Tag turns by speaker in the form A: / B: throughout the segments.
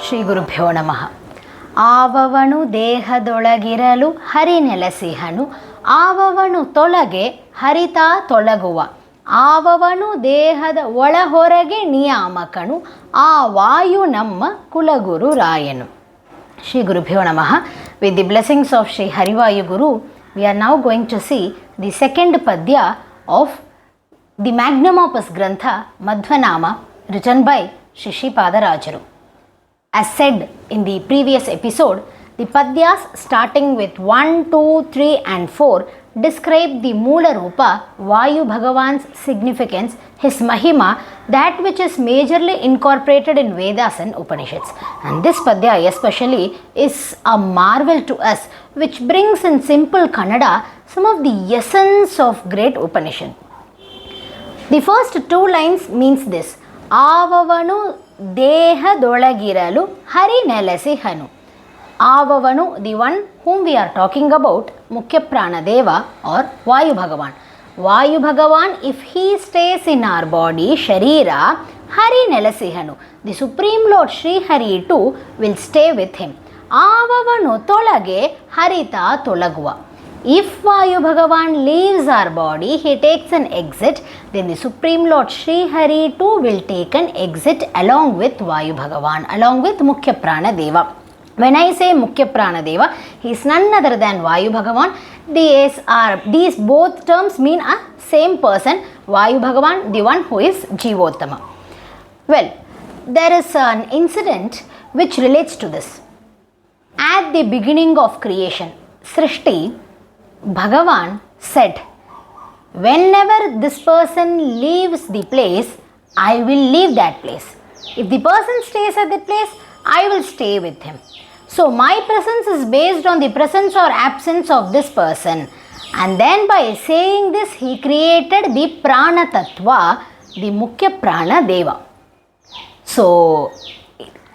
A: ಶ್ರೀ ಗುರುಭ್ಯೋ ನಮಃ. ಆವವನು ದೇಹದೊಳಗಿರಲು ಹರಿ ನೆಲೆಸಿಹನು, ಆವವನು ತೊಳಗೆ ಹರಿತಾ ತೊಳಗುವ, ಆವವನು ದೇಹದ ಒಳಹೊರಗೆ ನಿಯಾಮಕನು, ಆ ವಾಯು ನಮ್ಮ ಕುಲಗುರು ರಾಯನು. Shri Guru Bhyo Namaha. With the blessings of Shri Harivayu Guru, we are now going to see the second Padya of the magnum opus Grantha Madhwanama, written by Shri Sripadarajaru. As said in the previous episode, the Padyas starting with 1, 2, 3 and 4 describe the Moola Rupa, Vayu Bhagavan's significance, his mahima, that which is majorly incorporated in Vedas and Upanishads. And this Padya especially is a marvel to us, which brings in simple Kannada some of the essence of great Upanishad. The first two lines means this: Avavanu dehadolagiralu hari nelasihanu. Avavanu, the one whom we are talking about, Mukhya Prana Deva or Vayu Bhagavan. Vayu Bhagavan, if he stays in our body, Sharira, Hari Nelasihanu. The Supreme Lord Sri Hari too will stay with him. Avavanu tolage harita tolagua. If Vayu Bhagavan leaves our body, he takes an exit, then the Supreme Lord Sri Hari too will take an exit along with Vayu Bhagavan, along with Mukhya Prana Deva. When I say Mukhya Prana Deva, he is none other than Vayu Bhagavan. These both terms mean a same person, Vayu Bhagavan, the one who is Jivottama. Well, there is an incident which relates to this. At the beginning of creation, Srishti, Bhagavan said, whenever this person leaves the place, I will leave that place. If the person stays at that place, I will stay with him. So my presence is based on the presence or absence of this person. And then by saying this, he created the Prana Tattva, the Mukhya Prana Deva. So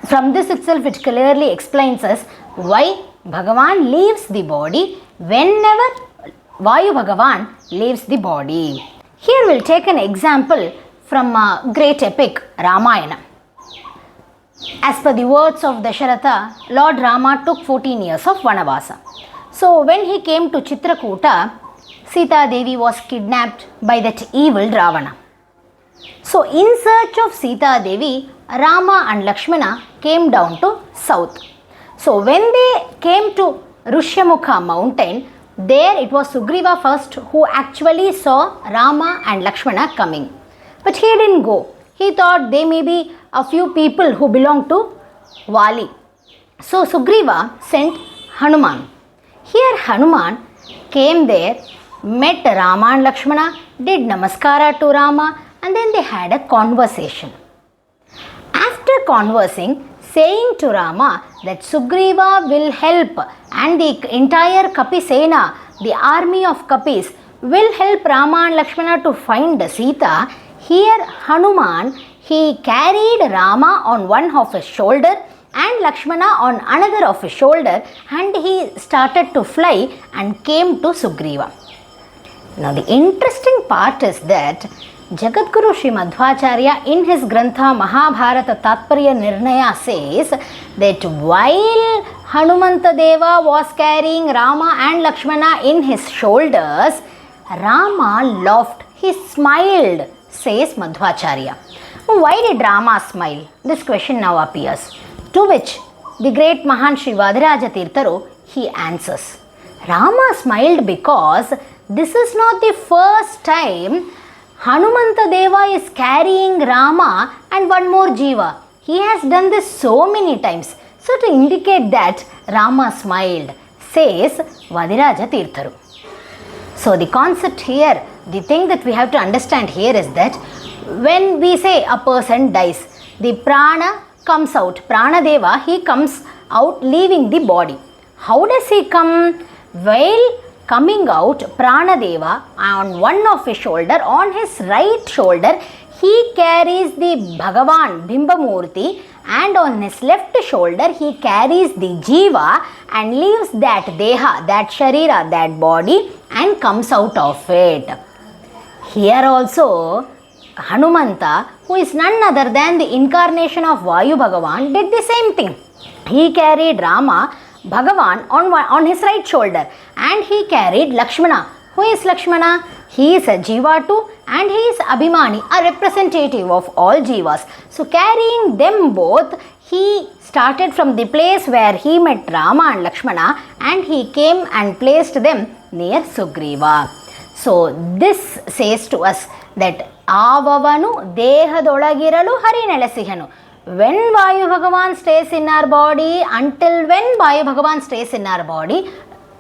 A: from this itself it clearly explains us why Bhagavan leaves the body whenever Vayu Bhagavan leaves the body. Here we'll take an example from a great epic, Ramayana. As per the words of Dasharatha, Lord Rama took 14 years of Vanavasa. So when he came to Chitrakuta, Sita Devi was kidnapped by that evil Ravana. So in search of Sita Devi, Rama and Lakshmana came down to south. So when they came to Rishyamukha mountain, there it was Sugriva first who actually saw Rama and Lakshmana coming. But he didn't go. He thought they may be a few people who belong to Vali. So Sugriva sent Hanuman. Here Hanuman came there, met Rama and Lakshmana, did namaskara to Rama, and then they had a conversation. After conversing, saying to Rama that Sugriva will help and the entire Kapisena, the army of Kapis, will help Rama and Lakshmana to find Sita, here Hanuman, he carried Rama on one of his shoulder and Lakshmana on another of his shoulder, and he started to fly and came to Sugriva. Now the interesting part is that Jagadguru Srimad Madhwacharya in his Grantha Mahabharata Tatparya Nirnaya says that while Hanumanta Deva was carrying Rama and Lakshmana in his shoulders, Rama laughed, he smiled, says Madhwacharya. Why did Rama smile? This question now appears. To which the great Mahan Shri Vadiraja Tirtharu, he answers, Rama smiled because this is not the first time Hanumanta Deva is carrying Rama and one more Jiva. He has done this so many times. So to indicate that Rama smiled, says Vadiraja Tirtharu. So the concept here, the thing that we have to understand here is that when we say a person dies, the prana comes out. Prana Deva, he comes out leaving the body. How does he come? While coming out, Prana Deva on one of his shoulder, on his right shoulder, he carries the Bhagavan Bimbamurti, and on his left shoulder he carries the Jiva and leaves that Deha, that Sharira, that body, and comes out of it. Here also Hanumanta, who is none other than the incarnation of Vayu Bhagavan, did the same thing. He carried Rama, Bhagavan on his right shoulder, and he carried Lakshmana. Who is Lakshmana? He is a Jiva too, and he is Abhimani, a representative of all Jivas. So carrying them both, he started from the place where he met Rama and Lakshmana, and he came and placed them near Sugriva. So this says to us that Avavanu Dehadolagiralu Harinelesihanu. When Vayu Bhagavan stays in our body, until when Vayu Bhagavan stays in our body,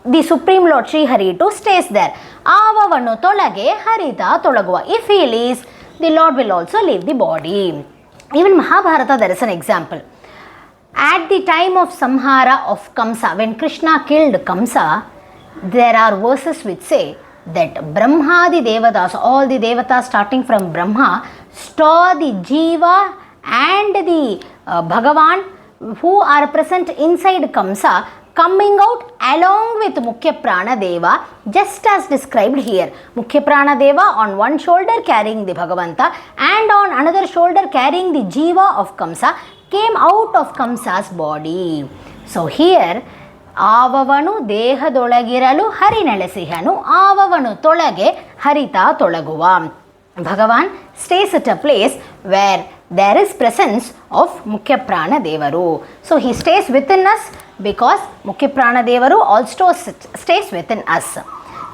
A: the Supreme Lord Sri Hari too stays there. Avavanu tolage harita tolaguva. If he leaves, the Lord will also leave the body. Even Mahabharata, there is an example. At the time of Samhara of Kamsa, when Krishna killed Kamsa, there are verses which say that Brahma, the Devatas, all the Devatas starting from Brahma, saw the Jiva and the Bhagavan who are present inside Kamsa coming out along with Mukhya Prana Deva, just as described here. Mukhya Prana Deva on one shoulder carrying the Bhagavanta, and on another shoulder carrying the Jiva of Kamsa, came out of Kamsa's body. So here, Avavanu Dehadolagiralu Harinelesihanu, Avavanu Tolage Harita Tolaguva. Bhagavan stays at a place where there is presence of Mukhya Prana Devaru. So he stays within us because Mukhya Prana Devaru also stays within us.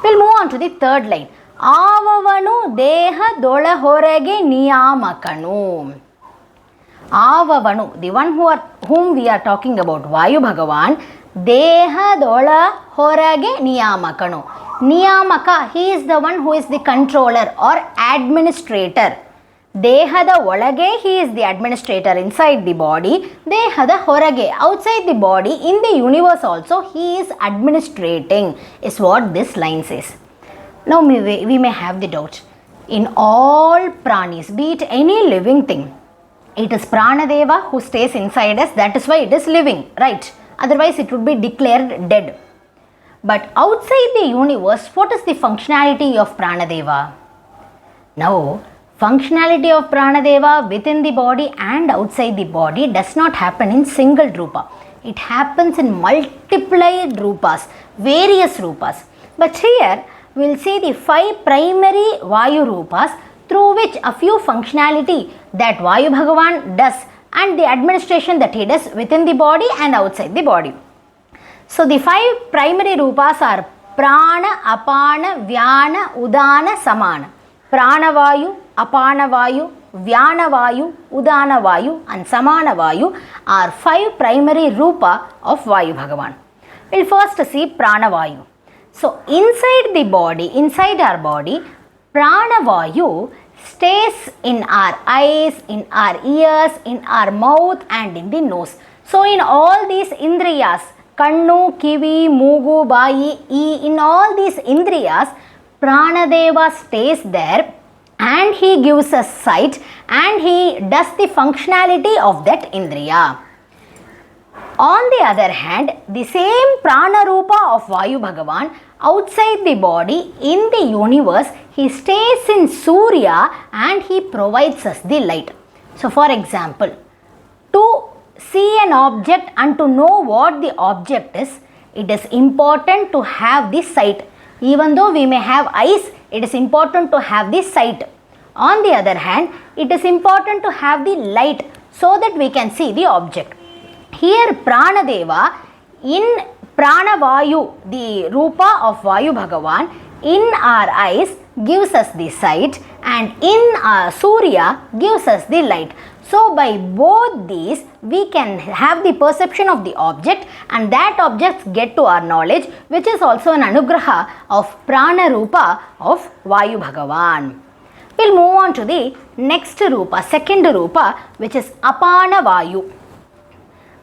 A: We'll move on to the third line. Avavanu Deha Dola Horage Niyamakanu. Avavanu, the one whom we are talking about, Vayu Bhagavan, Deha Dola Horage Niyamakanu. Niyamaka, he is the one who is the controller or administrator. Dehada Olage, he is the administrator inside the body. Dehada Horage, outside the body, in the universe also, he is administrating, is what this line says. Now we may have the doubt. In all pranis, be it any living thing, it is Pranadeva who stays inside us, that is why it is living, right? Otherwise it would be declared dead. But outside the universe, what is the functionality of Pranadeva? Now, functionality of Pranadeva within the body and outside the body does not happen in single rupa. It happens in multiplied rupas, various rupas. But here, we will see the 5 primary Vayu rupas through which a few functionality that Vayu Bhagavan does and the administration that he does within the body and outside the body. So the 5 primary rupas are Prana, Apana, Vyana, Udana, Samana. Prana Vayu, Apana Vayu, Vyana Vayu, Udana Vayu and Samana Vayu are 5 primary rupa of Vayu Bhagavan. We'll first see Prana Vayu. So inside the body, inside our body, Prana Vayu stays in our eyes, in our ears, in our mouth and in the nose. So in all these indriyas, Kannu, Kivi, Mugu, Bayi, in all these indriyas, Pranadeva stays there and he gives us sight and he does the functionality of that indriya. On the other hand, the same Prana Rupa of Vayu Bhagavan outside the body in the universe, he stays in Surya and he provides us the light. So for example, to see an object and to know what the object is, it is important to have the sight. Even though we may have eyes, it is important to have the sight. On the other hand, it is important to have the light so that we can see the object. Here Pranadeva, in Pranavayu, the Rupa of Vayu Bhagavan, in our eyes gives us the sight and in Surya gives us the light. So by both these, we can have the perception of the object and that objects get to our knowledge, which is also an anugraha of Prana Rupa of Vayu Bhagavan. We'll move on to the next Rupa, second Rupa, which is Apana Vayu.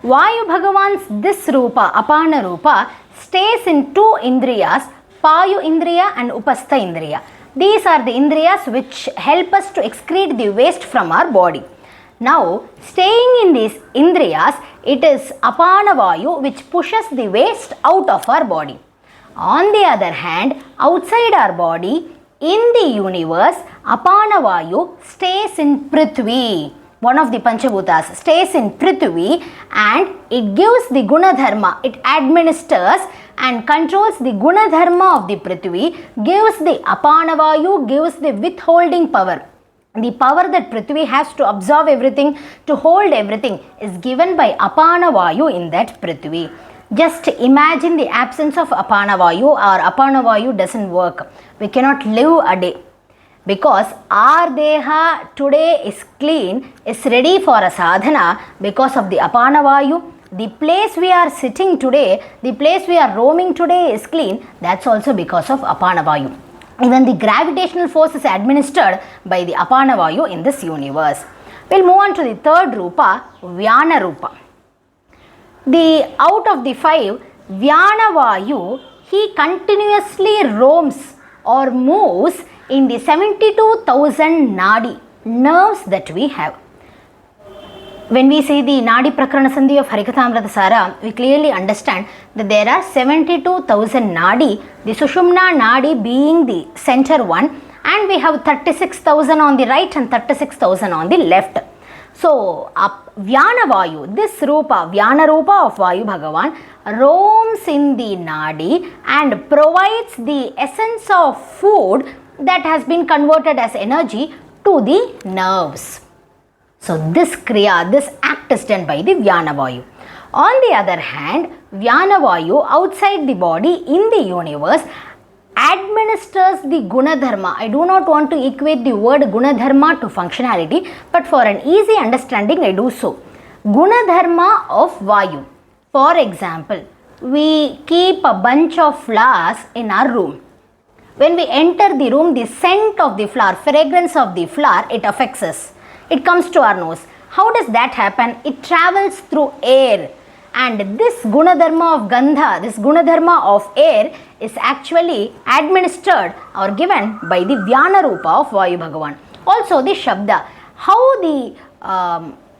A: Vayu Bhagavan's this Rupa, Apana Rupa, stays in 2 Indriyas, Payu Indriya and Upastha Indriya. These are the Indriyas which help us to excrete the waste from our body. Now, staying in these Indriyas, it is Apana Vayu which pushes the waste out of our body. On the other hand, outside our body, In the universe, Apana Vayu stays in Prithvi, one of the Panchabhutas, stays in Prithvi, and it gives the Gunadharma, it administers and controls the Gunadharma of the Prithvi, gives the Apana Vayu, gives the withholding power. The power that Prithvi has to absorb everything, to hold everything, is given by Apana Vayu in that Prithvi. Just imagine the absence of Apana Vayu, or Apana Vayu doesn't work. We cannot live a day. Because our Deha today is clean, is ready for a sadhana because of the Apana Vayu. The place we are sitting today, the place we are roaming today is clean, that's also because of Apana Vayu. Even the gravitational force is administered by the Apana Vayu in this universe. We'll move on to the third Rupa, Vyana Rupa. Out of the 5, Vyana Vayu, he continuously roams or moves in the 72,000 Nadi, nerves that we have. When we see the Nadi Prakarana Sandhi of Harikathamrita Sara, we clearly understand that there are 72,000 Nadi, the Sushumna Nadi being the center one, and we have 36,000 on the right and 36,000 on the left. So, Vyana Vayu, this Rupa, Vyana Rupa of Vayu Bhagavan, roams in the Nadi and provides the essence of food that has been converted as energy to the nerves. So, this Kriya, this act is done by the Vyana Vayu. On the other hand, Vyana Vayu outside the body in the universe administers the Gunadharma. I do not want to equate the word Gunadharma to functionality, but for an easy understanding I do so. Gunadharma of Vayu. For example, we keep a bunch of flowers in our room. When we enter the room, the scent of the flower, fragrance of the flower, it affects us. It comes to our nose. How does that happen? It travels through air. And this Gunadharma of Gandha, this Gunadharma of air is actually administered or given by the Vyana Rupa of Vayu Bhagavan. Also the Shabda, how the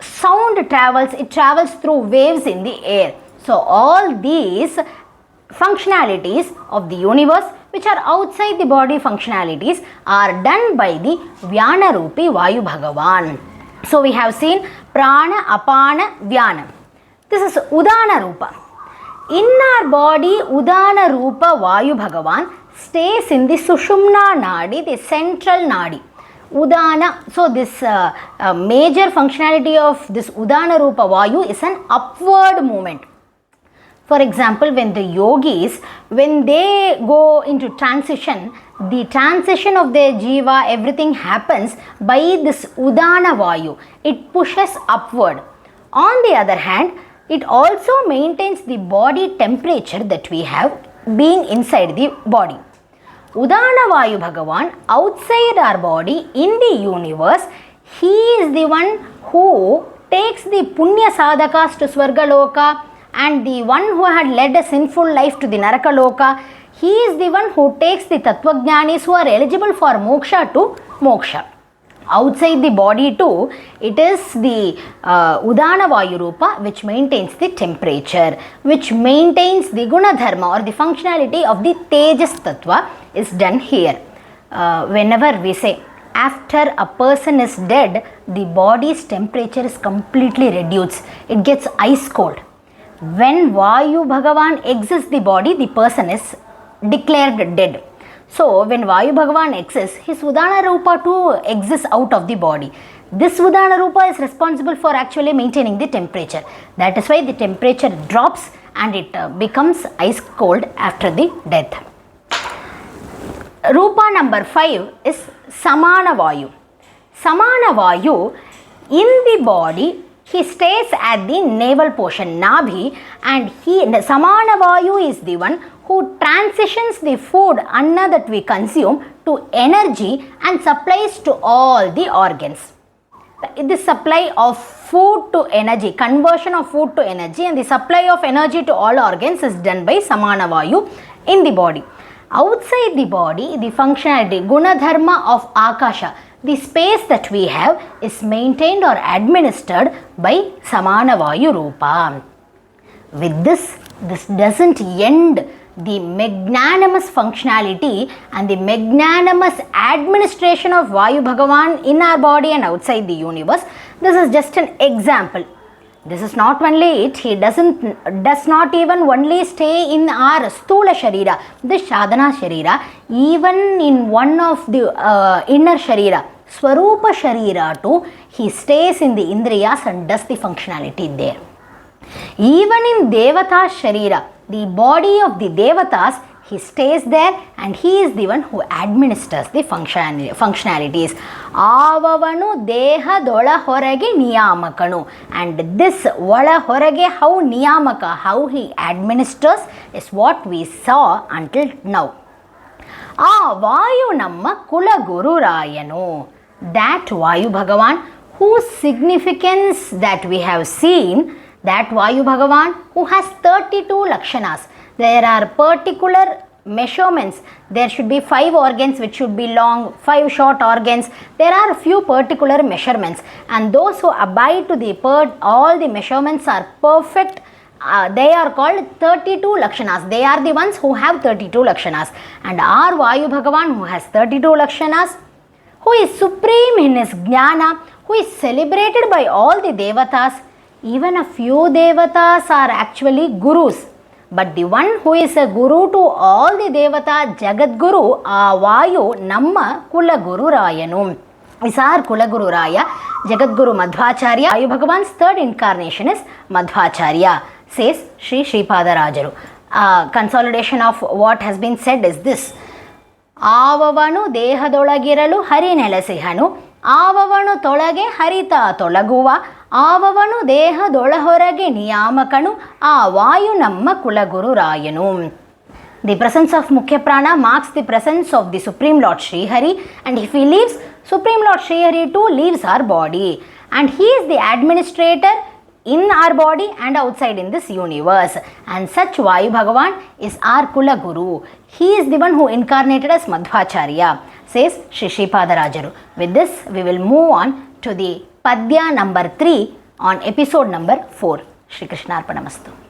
A: sound travels, it travels through waves in the air. So all these functionalities of the universe, which are outside the body functionalities, are done by the Vyana Rupi Vayu Bhagavan. So we have seen Prana, Apana, Vyana. This is Udana Rupa. In our body, Udana Rupa Vayu Bhagavan stays in the Sushumna Nadi, the central Nadi. Udana, so this major functionality of this Udana Rupa Vayu is an upward movement. For example, when the yogis, when they go into transition, the transition of their jiva, everything happens by this Udana Vayu. It pushes upward. On the other hand, it also maintains the body temperature that we have being inside the body. Udana Vayu Bhagavan, outside our body in the universe, he is the one who takes the Punya Sadhakas to Swargaloka, and the one who had led a sinful life to the Narakaloka. He is the one who takes the Tattvajnanis who are eligible for moksha to moksha. Outside the body too, it is the Udana Vayu Rupa which maintains the temperature, which maintains the Gunadharma or the functionality of the Tejas Tattva is done here. Whenever we say after a person is dead, the body's temperature is completely reduced. It gets ice cold. When Vayu Bhagavan exits the body, the person is declared dead. So, when Vayu Bhagavan exists, his Udana Rupa too exists out of the body. This Udana Rupa is responsible for actually maintaining the temperature. That is why the temperature drops and it becomes ice cold after the death. Rupa number 5 is Samana Vayu. Samana Vayu, in the body, he stays at the navel portion, Nabhi, and Samana Vayu is the one who transitions the food, Anna, that we consume to energy and supplies to all the organs. The supply of food to energy, conversion of food to energy, and the supply of energy to all organs is done by Samana Vayu in the body. Outside the body, the functionality, Gunadharma of Akasha, the space that we have, is maintained or administered by Samana Vayu Rupa. With this doesn't end the magnanimous functionality and the magnanimous administration of Vayu Bhagavan in our body and outside the universe. This is just an example. This is not only it, he does not even only stay in our Sthula Sharira, the Sadhana Sharira, even in one of the inner Sharira, Swarupa Sharira too, he stays in the Indriyas and does the functionality there. Even in Devata Sharira, the body of the Devatas, he stays there and he is the one who administers the functionalities. Avavanu deha dola horage niyamakanu. And this ola horage, how niyamaka, how he administers, is what we saw until now. Vayu namma kula guru rayanu. That Vayu Bhagavan, whose significance that we have seen, that Vayu Bhagavan who has 32 lakshanas. There are particular measurements. There should be 5 organs which should be long, 5 short organs. There are a few particular measurements, and those who abide to the all the measurements are perfect. They are called 32 lakshanas. They are the ones who have 32 lakshanas. And our Vayu Bhagavan who has 32 lakshanas, who is supreme in his jnana, who is celebrated by all the devatas. Even a few devatas are actually gurus. But the one who is a guru to all the devata, Jagat Guru, Vayu Namma Kula Guru Rayanu. Is our Kula Guru Raya, Jagat Guru Madhwacharya. Vayu Bhagavan's third incarnation is Madhwacharya, says Sripadarajaru. Consolidation of what has been said is this. Avavanu dehadolagiralu hari nelasihanu. Avavanu tolage harita tolaguva. Avavanu dehadolahorage niyamakanu. Vayu namma kulaguru rayanu. The presence of Mukhya Prana marks the presence of the Supreme Lord Srihari, and if he leaves, Supreme Lord Srihari too leaves our body, and he is the administrator in our body and outside in this universe. And such Vayu Bhagavan is our Kula Guru. He is the one who incarnated as Madhwacharya, says Sripadarajaru. With this, we will move on to the Padya number 3 on episode number 4. Shri Krishna Arpanamastu.